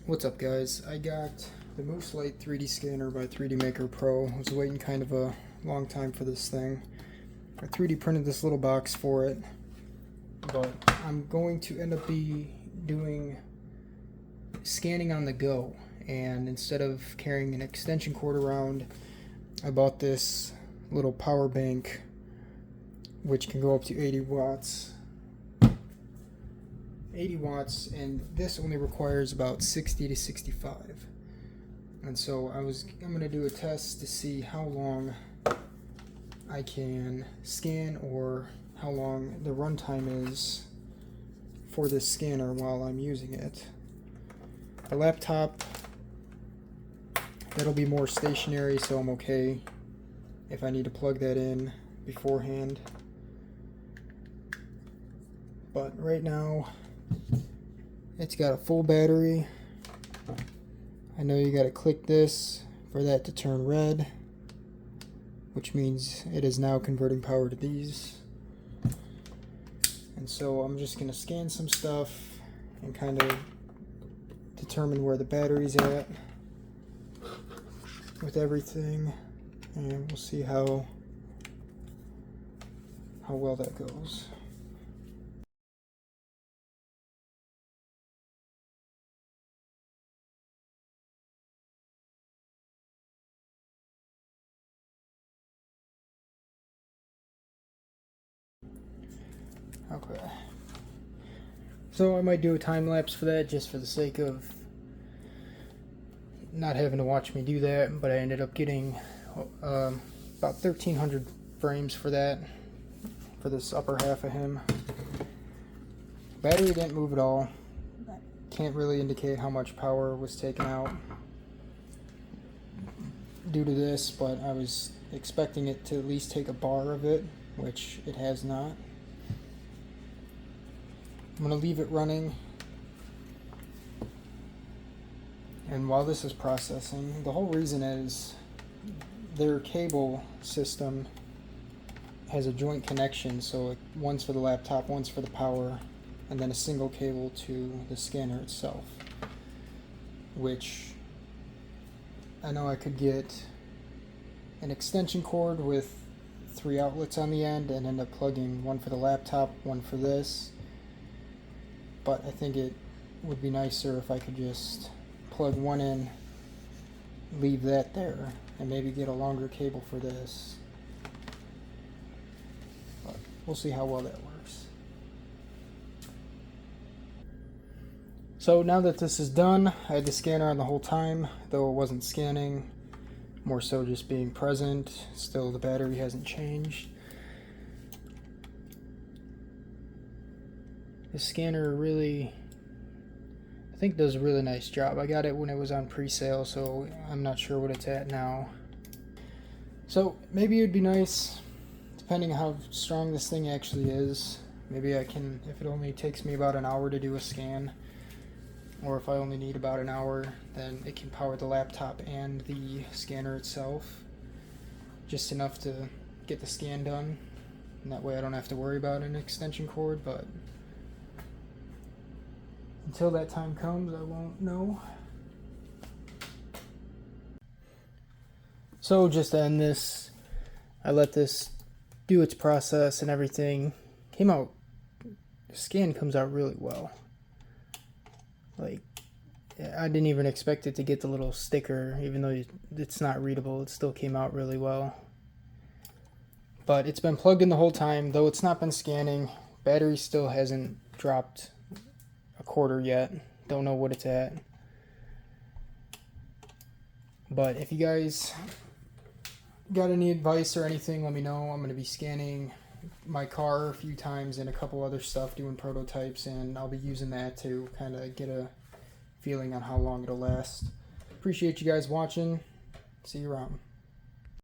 What's up, guys? I got the Moose Light 3D scanner by 3D Maker Pro. I was waiting kind of a long time for this thing. I 3D printed this little box for it, but I'm going to end up doing scanning on the go. And instead of carrying an extension cord around, I bought this little power bank which can go up to 80 watts. 80 watts, and this only requires about 60 to 65. And so I'm going to do a test to see how long I can scan, or how long the runtime is for this scanner while I'm using it. The laptop, that'll be more stationary, so I'm okay if I need to plug that in beforehand. But right now, it's got a full battery. I know you gotta click this for that to turn red, which means it is now converting power to these. And so I'm just gonna scan some stuff and kind of determine where the battery's at with everything, and we'll see how well that goes. Okay, so I might do a time lapse for that just for the sake of not having to watch me do that, but I ended up getting about 1,300 frames for that, for this upper half of him. Battery didn't move at all. Can't really indicate how much power was taken out due to this, but I was expecting it to at least take a bar of it, which it has not. I'm going to leave it running, and while this is processing, the whole reason is their cable system has a joint connection, so one's for the laptop, one's for the power, and then a single cable to the scanner itself, which I know I could get an extension cord with 3 outlets on the end and end up plugging one for the laptop, one for this. But I think it would be nicer if I could just plug one in, leave that there, and maybe get a longer cable for this. But we'll see how well that works. So now that this is done, I had the scanner on the whole time, though it wasn't scanning, more so just being present. Still, the battery hasn't changed. The scanner really, I think, does a really nice job. I got it when it was on pre-sale, so I'm not sure what it's at now. So maybe it'd be nice, depending on how strong this thing actually is, maybe I can, if it only takes me about an hour to do a scan, or if I only need about an hour, then it can power the laptop and the scanner itself, just enough to get the scan done, and that way I don't have to worry about an extension cord. But until that time comes, I won't know. So just to end this, I let this do its process and everything. The scan comes out really well. Like, I didn't even expect it to get the little sticker, even though it's not readable. It still came out really well. But it's been plugged in the whole time, though it's not been scanning. Battery still hasn't dropped a quarter yet. Don't know what it's at. But if you guys got any advice or anything, let me know. I'm going to be scanning my car a few times and a couple other stuff, doing prototypes, and I'll be using that to kind of get a feeling on how long it'll last. Appreciate you guys watching. See you around.